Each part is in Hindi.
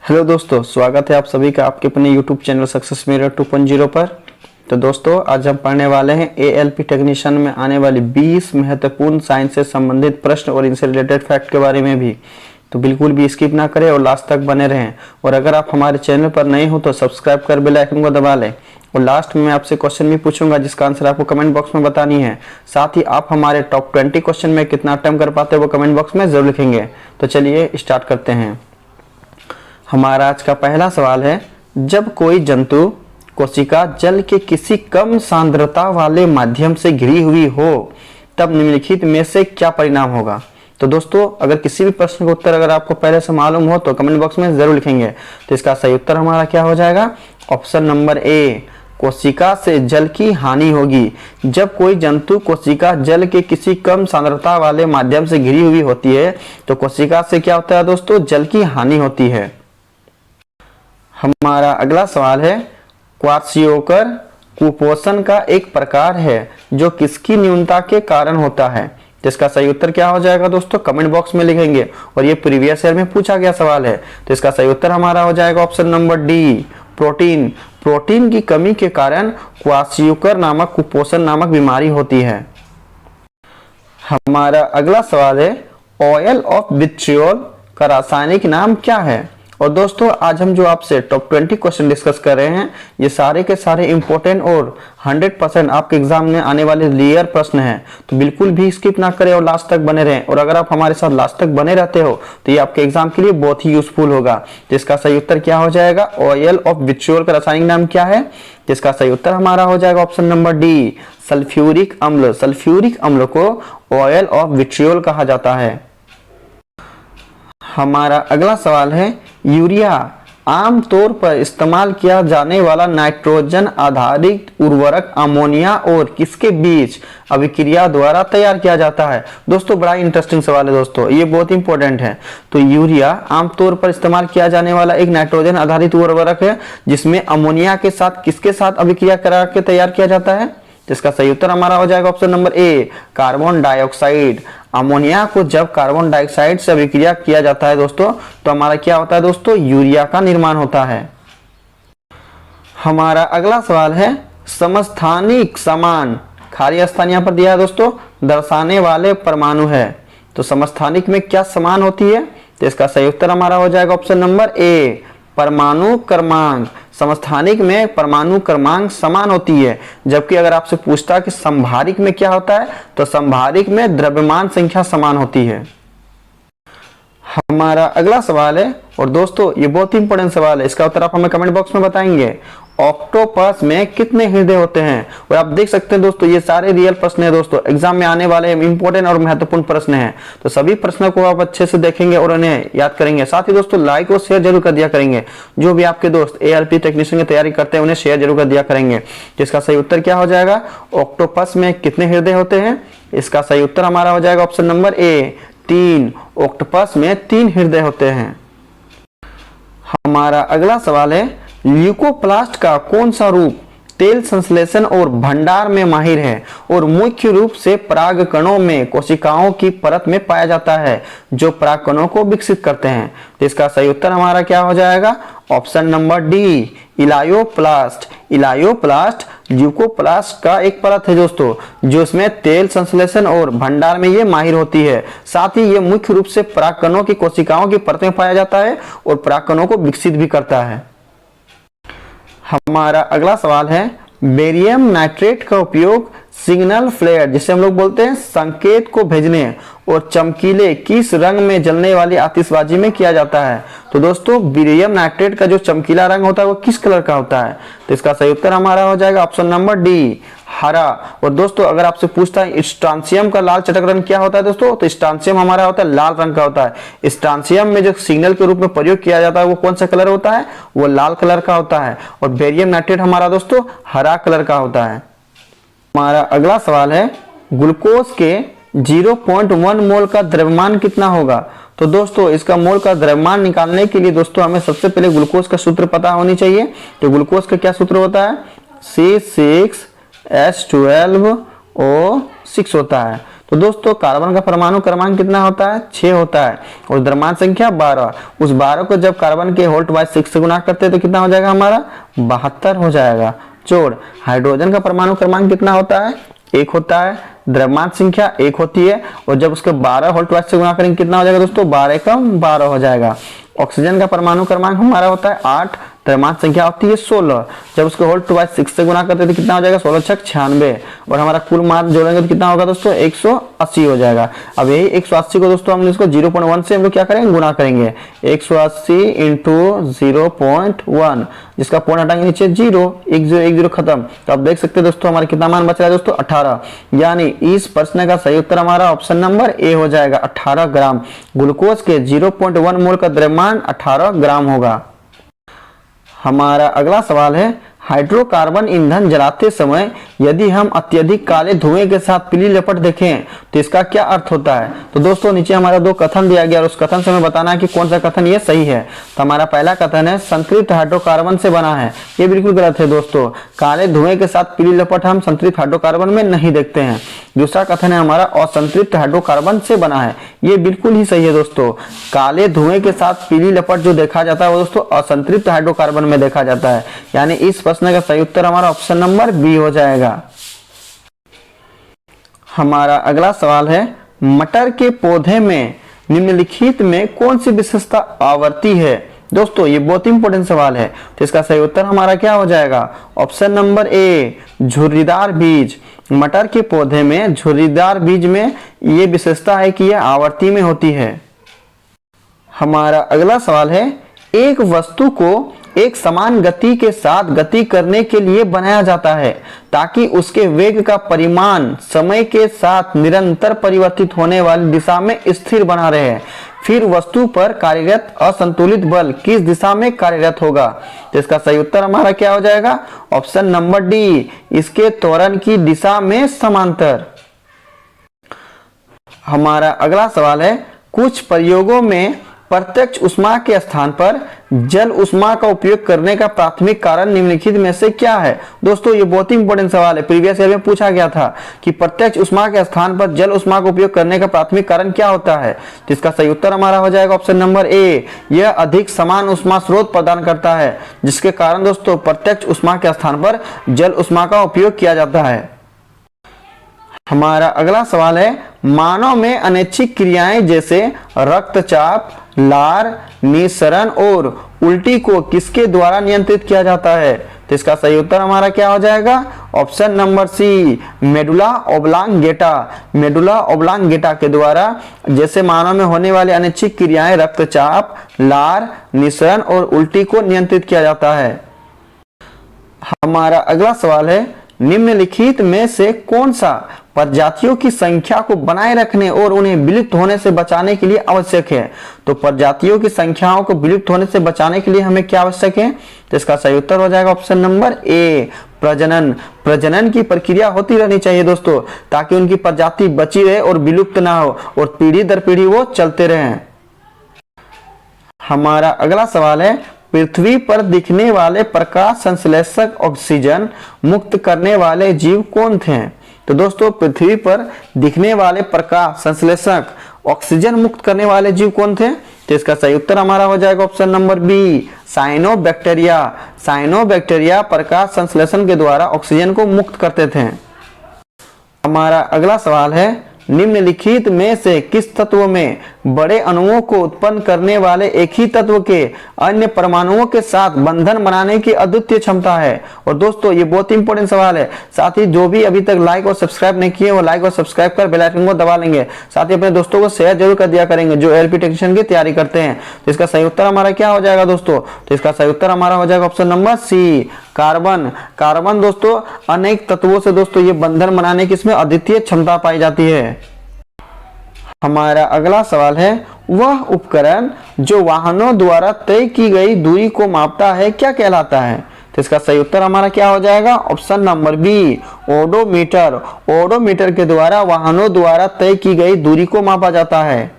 हेलो दोस्तों, स्वागत है आप सभी का आपके अपने यूट्यूब चैनल सक्सेस मिरर 2.0 पर। तो दोस्तों, आज हम पढ़ने वाले हैं एएलपी टेक्नीशियन में आने वाली 20 महत्वपूर्ण साइंस से संबंधित प्रश्न और इनसे रिलेटेड फैक्ट के बारे में भी। तो बिल्कुल भी स्किप ना करें और लास्ट तक बने रहें। और अगर आप हमारे चैनल पर नए हो तो सब्सक्राइब कर बेल आइकन को दबा लें। और लास्ट में मैं आपसे क्वेश्चन भी पूछूंगा जिसका आंसर आपको कमेंट बॉक्स में बतानी है। साथ ही आप हमारे टॉप 20 क्वेश्चन में कितना अटेम्प्ट कर पाते हैं वो कमेंट बॉक्स में जरूर लिखेंगे। तो चलिए स्टार्ट करते हैं। हमारा आज का पहला सवाल है, जब कोई जंतु कोशिका जल के किसी कम सांद्रता वाले माध्यम से घिरी हुई हो तब निम्नलिखित में से क्या परिणाम होगा। तो दोस्तों, अगर किसी भी प्रश्न का उत्तर अगर आपको पहले से मालूम हो तो कमेंट बॉक्स में जरूर लिखेंगे। तो इसका सही उत्तर हमारा क्या हो जाएगा? ऑप्शन नंबर ए, कोशिका से जल की हानि होगी। जब कोई जंतु कोशिका जल के किसी कम सांद्रता वाले माध्यम से घिरी हुई होती है तो कोशिका से क्या होता है दोस्तों? जल की हानि होती है। हमारा अगला सवाल है, क्वार्सियोकर कुपोषण का एक प्रकार है जो किसकी न्यूनता के कारण होता है। तो इसका सही उत्तर क्या हो जाएगा दोस्तों? कमेंट बॉक्स में लिखेंगे। और ये प्रीवियस ईयर में पूछा गया सवाल है। तो इसका सही उत्तर हमारा हो जाएगा option number D, protein. Protein की कमी के कारण क्वार्सियोकर नामक कुपोषण नामक बीमारी होती है। हमारा अगला सवाल है, ऑयल ऑफ विट्रियोल का रासायनिक नाम क्या है। और दोस्तों, आज हम जो आपसे टॉप 20 क्वेश्चन डिस्कस कर रहे हैं ये सारे के सारे इंपॉर्टेंट और 100% आपके एग्जाम में आने वाले क्लियर प्रश्न हैं। तो बिल्कुल भी स्किप ना करें और लास्ट तक बने रहें। और अगर आप हमारे साथ लास्ट तक बने रहते हो तो ये आपके एग्जाम के लिए बहुत ही यूजफुल होगा। जिसका सही उत्तर क्या हो जाएगा? ऑयल ऑफ विट्रियोल का रासायनिक नाम क्या है? जिसका सही उत्तर हमारा हो जाएगा ऑप्शन नंबर डी, सल्फ्यूरिक अम्ल। सल्फ्यूरिक अम्ल को ऑयल ऑफ विट्रियोल कहा जाता है। हमारा अगला सवाल है, यूरिया आमतौर पर इस्तेमाल किया जाने वाला नाइट्रोजन आधारित उर्वरक अमोनिया और किसके बीच अभिक्रिया द्वारा तैयार किया जाता है। दोस्तों, बड़ा इंटरेस्टिंग सवाल है दोस्तों, ये बहुत इंपॉर्टेंट है। तो यूरिया आमतौर पर इस्तेमाल किया जाने वाला एक नाइट्रोजन आधारित उर्वरक है जिसमें अमोनिया के साथ किसके साथ अभिक्रिया करा के तैयार किया जाता है। जिसका सही उत्तर हमारा हो जाएगा option number A, carbon dioxide. Ammonia को जब कार्बन डाइऑक्साइड से अभिक्रिया किया जाता है दोस्तों तो हमारा क्या होता है दोस्तों? यूरिया का निर्माण होता है। हमारा अगला सवाल है, समस्थानिक समान, खाली स्थान यहाँ पर दिया है दोस्तों, दर्शाने वाले परमाणु है। तो समस्थानिक में क्या समान होती है? तो इसका सही उत्तर हमारा हो जाएगा ऑप्शन नंबर ए, परमाणु क्रमांक। समस्थानिक में परमाणु क्रमांक समान होती है। जबकि अगर आपसे पूछता है कि संभारिक में क्या होता है तो संभारिक में द्रव्यमान संख्या समान होती है। हमारा अगला सवाल है, और दोस्तों ये बहुत ही इंपॉर्टेंट सवाल है, इसका उत्तर आप हमें कमेंट बॉक्स में बताएंगे। ऑक्टोपस में कितने हृदय होते हैं? और आप देख सकते हैं दोस्तों ये सारे रियल प्रश्न है दोस्तों, एग्जाम में आने वाले इंपॉर्टेंट और महत्वपूर्ण प्रश्न हैं। तो सभी प्रश्नों को आप अच्छे से देखेंगे और उन्हें याद करेंगे। साथ ही दोस्तों लाइक और शेयर जरूर कर दिया करेंगे। जो भी आपके दोस्त एएलपी टेक्नीशियन की तैयारी करते हैं उन्हें शेयर जरूर कर दिया करेंगे। जिसका सही उत्तर क्या हो जाएगा? ऑक्टोपस में कितने हृदय होते हैं? इसका सही उत्तर हमारा हो जाएगा ऑप्शन नंबर ए, 3। ऑक्टोपस में 3 हृदय होते हैं। हमारा अगला सवाल है, ल्यूकोप्लास्ट का कौन सा रूप तेल संश्लेषण और भंडार में माहिर है और मुख्य रूप से परागकणों में कोशिकाओं की परत में पाया जाता है जो परागकणों को विकसित करते हैं। तो इसका सही उत्तर हमारा क्या हो जाएगा? Option number D, elaioplast. Elaioplast leucoplast का एक परत है दोस्तों जो इसमें तेल संश्लेषण और भंडार में ये माहिर होती है। साथ ही ये मुख्य रूप से परागकणों की कोशिकाओं की परत में पाया जाता है और परागकणों को विकसित भी करता है। हमारा अगला सवाल है, बेरियम नाइट्रेट का उपयोग सिग्नल फ्लेयर जिसे हम लोग बोलते हैं संकेत को भेजने और चमकीले किस रंग में जलने वाली आतिशबाजी में किया जाता है। तो दोस्तों, बेरियम नाइट्रेट का जो चमकीला रंग होता है वो किस कलर का होता है? तो इसका सही उत्तर हमारा हो जाएगा ऑप्शन नंबर डी, हरा। और दोस्तों अगर आपसे पूछता है स्ट्रांसियम का लाल चटक रंग क्या होता है दोस्तों, तो स्ट्रांसियम हमारा होता है लाल रंग का होता है। स्ट्रांसियम में जो सिग्नल के रूप में प्रयोग किया जाता है वो कौन सा कलर होता है? वो लाल कलर का होता है। और बेरियम नाइट्रेट हमारा दोस्तों हरा कलर का होता है। हमारा अगला सवाल है, ग्लूकोज के 0.1 मोल का द्रव्यमान कितना होगा। तो दोस्तों इसका मोल का द्रव्यमान निकालने के लिए दोस्तों हमें सबसे पहले ग्लूकोज का सूत्र पता होनी चाहिए। तो ग्लूकोज का क्या सूत्र होता है? C6H12O6 होता है। तो दोस्तों कार्बन का परमाणु क्रमांक कितना होता है? 6 होता है और द्रव्यमान संख्या 12। उस 12 को जब कार्बन के होल्ट बाय 6 से गुना करते हैं तो कितना हो जाएगा हमारा? 72 हो जाएगा। जोड़ हाइड्रोजन का परमाणु क्रमांक कितना होता है? 1 होता है, द्रव्यमान संख्या 1 होती है और जब उसके 12 होल्ट बाय से गुना करेंगे कितना हो जाएगा दोस्तों? 12 कम 12 हो जाएगा। ऑक्सीजन का परमाणु क्रमांक हमारा होता है 8, द्रव्यमान संख्या होती है 16, जब उसको होल्ट बाय 6 से गुना करते हैं तो कितना हो जाएगा? 16 छक 96 और हमारा कुल मास जोड़ेंगे तो कितना होगा दोस्तों? 180 हो जाएगा। अब यही 180 को दोस्तों हम इसको 0.1 से हम लोग क्या करेंगे? गुना करेंगे। 180 इंटू 0.1, जिसका पॉइंट हटाएंगे नीचे 0, 1 0 खत्म। तो आप देख सकते हैं दोस्तों हमारा कितना मान बच रहा है दोस्तों? 18। यानी इस प्रश्न का सही उत्तर हमारा ऑप्शन नंबर ए हो जाएगा। 18 ग्राम ग्लूकोज के 0.1 मोल का द्रव्यमान 18 ग्राम होगा। हमारा अगला सवाल है, हाइड्रोकार्बन ईंधन जलाते समय यदि हम अत्यधिक काले धुएं के साथ पीली लपट देखें तो इसका क्या अर्थ होता है? तो दोस्तों नीचे हमारा 2 कथन दिया गया और उस कथन से हमें बताना है कि कौन सा कथन ये सही है। तो हमारा पहला कथन है संतृप्त हाइड्रोकार्बन से बना है, ये बिल्कुल गलत है दोस्तों। काले धुएं के साथ पीली लपट हम संतृप्त हाइड्रोकार्बन में नहीं देखते हैं। दूसरा कथन है हमारा असंतृप्त हाइड्रोकार्बन से बना है, ये बिल्कुल ही सही है दोस्तों। काले धुएं के साथ पीली लपट जो देखा जाता है वो दोस्तों असंतृप्त हाइड्रोकार्बन में देखा जाता है। यानी इस प्रश्न का सही उत्तर हमारा ऑप्शन नंबर बी हो जाएगा। हमारा अगला सवाल है, मटर के पौधे में निम्नलिखित में कौन सी विशेषता आवर्ती है? दोस्तों ये बहुत इंपॉर्टेंट सवाल है, तो इसका सही उत्तर हमारा क्या हो जाएगा? ऑप्शन नंबर ए झुर्रीदार बीज। मटर के पौधे में झुर्रीदार बीज में ये विशेषता है कि यह आवर्ती में होती है। हमारा अगला सवाल है, एक वस्तु को एक समान गति के साथ गति करने के लिए बनाया जाता है ताकि उसके वेग का परिमाण समय के साथ निरंतर परिवर्तित होने वाली दिशा में स्थिर बना रहे। फिर वस्तु पर कार्यरत असंतुलित बल किस दिशा में कार्यरत होगा? तो इसका सही उत्तर हमारा क्या हो जाएगा? ऑप्शन नंबर डी, इसके त्वरण की दिशा में समांतर। हमारा अगला सवाल है, कुछ प्रयोगों में प्रत्यक्ष उष्मा के स्थान पर जल उष्मा का उपयोग करने का प्राथमिक कारण निम्नलिखित में से क्या है? दोस्तों ये बहुत ही इंपॉर्टेंट सवाल है, प्रीवियस ईयर में पूछा गया था कि प्रत्यक्ष उष्मा के स्थान पर जल उष्मा का उपयोग करने का प्राथमिक कारण क्या होता है? तो इसका सही उत्तर हमारा हो जाएगा ऑप्शन नंबर ए, यह अधिक समान उष्मा स्रोत प्रदान करता है, जिसके कारण दोस्तों प्रत्यक्ष उष्मा के स्थान पर जल उष्मा का उपयोग किया जाता है। हमारा अगला सवाल है, मानव में अनैच्छिक क्रियाएं जैसे रक्तचाप, लार, निस्सरण और उल्टी को किसके द्वारा नियंत्रित किया जाता है? तो इसका सही उत्तर हमारा क्या हो जाएगा? Option number C, medulla oblongata. Medulla oblongata के द्वारा जैसे मानव में होने वाली अनैच्छिक क्रियाएं रक्तचाप, लार, निस्सरण और उल्टी को नियंत्रित किया जाता है। हमारा अगला सवाल है, निम्नलिखित में से कौन सा प्रजातियों की संख्या को बनाए रखने और उन्हें विलुप्त होने से बचाने के लिए आवश्यक है? तो प्रजातियों की संख्याओं को विलुप्त होने से बचाने के लिए हमें क्या आवश्यक है? तो इसका सही उत्तर हो जाएगा ऑप्शन नंबर ए, प्रजनन। प्रजनन की प्रक्रिया होती रहनी चाहिए दोस्तों, ताकि उनकी प्रजाति बची रहे और विलुप्त ना हो और पीढ़ी दर पीढ़ी वो चलते रहें। हमारा अगला सवाल है, पृथ्वी पर दिखने वाले प्रकाश संश्लेषक ऑक्सीजन मुक्त करने वाले जीव कौन थे? तो दोस्तों पृथ्वी पर दिखने वाले प्रकाश संश्लेषक ऑक्सीजन मुक्त करने वाले जीव कौन थे? तो इसका सही उत्तर हमारा हो जाएगा option number B, cyanobacteria. Cyanobacteria प्रकाश संश्लेषण के द्वारा ऑक्सीजन को मुक्त करते थे। हमारा अगला सवाल है, निम्नलिखित में से किस तत्व में बड़े अणुओं को उत्पन्न करने वाले एक ही तत्व के अन्य परमाणुओं के साथ बंधन बनाने की अद्वितीय क्षमता है? और दोस्तों ये बहुत इंपॉर्टेंट सवाल है, साथ ही जो भी अभी तक लाइक और सब्सक्राइब नहीं किए वो लाइक और सब्सक्राइब कर बेल आइकन को दबा लेंगे, साथ ही अपने दोस्तों को शेयर जरूर कर दिया करेंगे जो एलपी टेक्नीशियन की तैयारी करते हैं। तो इसका सही उत्तर हमारा क्या हो जाएगा दोस्तों? तो इसका सही उत्तर हमारा हो जाएगा option number C, carbon. Carbon दोस्तों अनेक तत्वों से दोस्तों ये बंधन बनाने की इसमें अद्वितीय क्षमता पाई जाती है। हमारा अगला सवाल है, वह उपकरण जो वाहनों द्वारा तय की गई दूरी को मापता है क्या कहलाता है? तो इसका सही उत्तर हमारा क्या हो जाएगा? Option number B, odometer. Odometer के द्वारा वाहनों द्वारा तय की गई दूरी को मापा जाता है।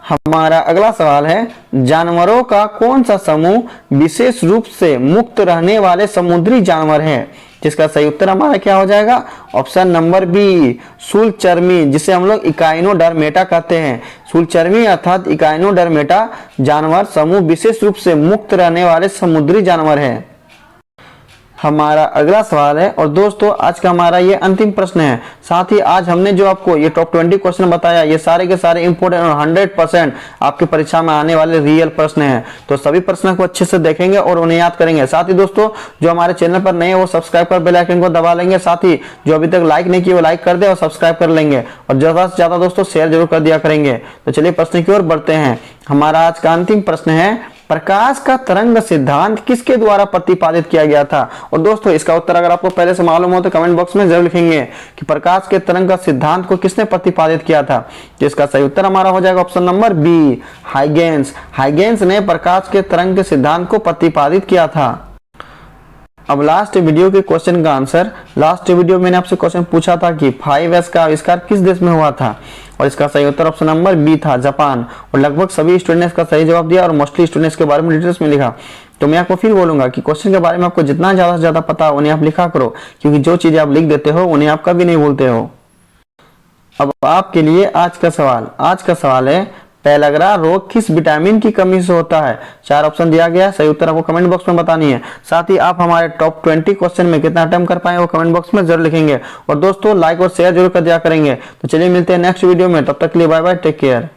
हमारा अगला सवाल है, जानवरों का कौन सा समूह विशेष रूप से मुक्त रहने वाले समुद्री जानवर है? जिसका सही उत्तर हमारा क्या हो जाएगा, ऑप्शन नंबर बी, शूलचर्मी, जिसे हम लोग इकाइनोडर्मेटा कहते हैं। शूलचर्मी अर्थात इकाइनोडर्मेटा जानवर समूह विशेष रूप से मुक्त रहने वाले समुद्री जानवर है। हमारा अगला सवाल है, और दोस्तों आज का हमारा ये अंतिम प्रश्न है। साथ ही आज हमने जो आपको ये टॉप 20 क्वेश्चन बताया, ये सारे के सारे इंपोर्टेंट और 100% आपकी परीक्षा में आने वाले रियल प्रश्न हैं। तो सभी प्रश्नों को अच्छे से देखेंगे और उन्हें याद करेंगे। साथ ही दोस्तों जो हमारे चैनल पर नए हैं वो सब्सक्राइब कर बेल आइकन को दबा लेंगे। साथ ही जो अभी तक लाइक नहीं किए वो लाइक कर दे और सब्सक्राइब कर लेंगे, और ज्यादा से ज्यादा दोस्तों शेयर जरूर कर दिया करेंगे। तो चलिए प्रश्न की ओर बढ़ते हैं। हमारा आज का अंतिम प्रश्न है, प्रकाश का तरंग सिद्धांत किसके द्वारा प्रतिपादित किया गया था। और दोस्तों इसका उत्तर अगर आपको पहले से मालूम हो तो कमेंट बॉक्स में जरूर लिखेंगे कि प्रकाश के तरंग का सिद्धांत को किसने प्रतिपादित किया था। जिसका सही उत्तर हमारा हो जाएगा option number B, Huygens. Huygens ने प्रकाश के तरंग के सिद्धांत को प्रतिपादित किया था। अब लास्ट वीडियो के क्वेश्चन का आंसर, लास्ट वीडियो में मैंने आपसे क्वेश्चन पूछा था कि 5S का आविष्कार किस देश में हुआ था, और इसका सही उत्तर ऑप्शन नंबर बी था, जापान। और लगभग सभी स्टूडेंट्स का सही जवाब दिया और मोस्टली स्टूडेंट्स के बारे में डिटेल्स में लिखा। तो मैं आपको फिर बोलूंगा कि क्वेश्चन के बारे में आपको जितना ज्यादा से ज्यादा पता हो उन्हें आप लिखा करो, क्योंकि जो चीजें आप लिख देते हो उन्हें आप कभी नहीं भूलते हो। अब आपके लिए आज का सवाल है, पेलग्रा रोग किस विटामिन की कमी से होता है। 4 ऑप्शन दिया गया, सही उत्तर आपको कमेंट बॉक्स में बतानी है। साथ ही आप हमारे टॉप 20 क्वेश्चन में कितना अटेम्प्ट कर पाए वो कमेंट बॉक्स में जरूर लिखेंगे, और दोस्तों लाइक और शेयर जरूर कर दिया करेंगे। तो चलिए मिलते हैं नेक्स्ट वीडियो में, तब तक के लिए बाय बाय, टेक केयर।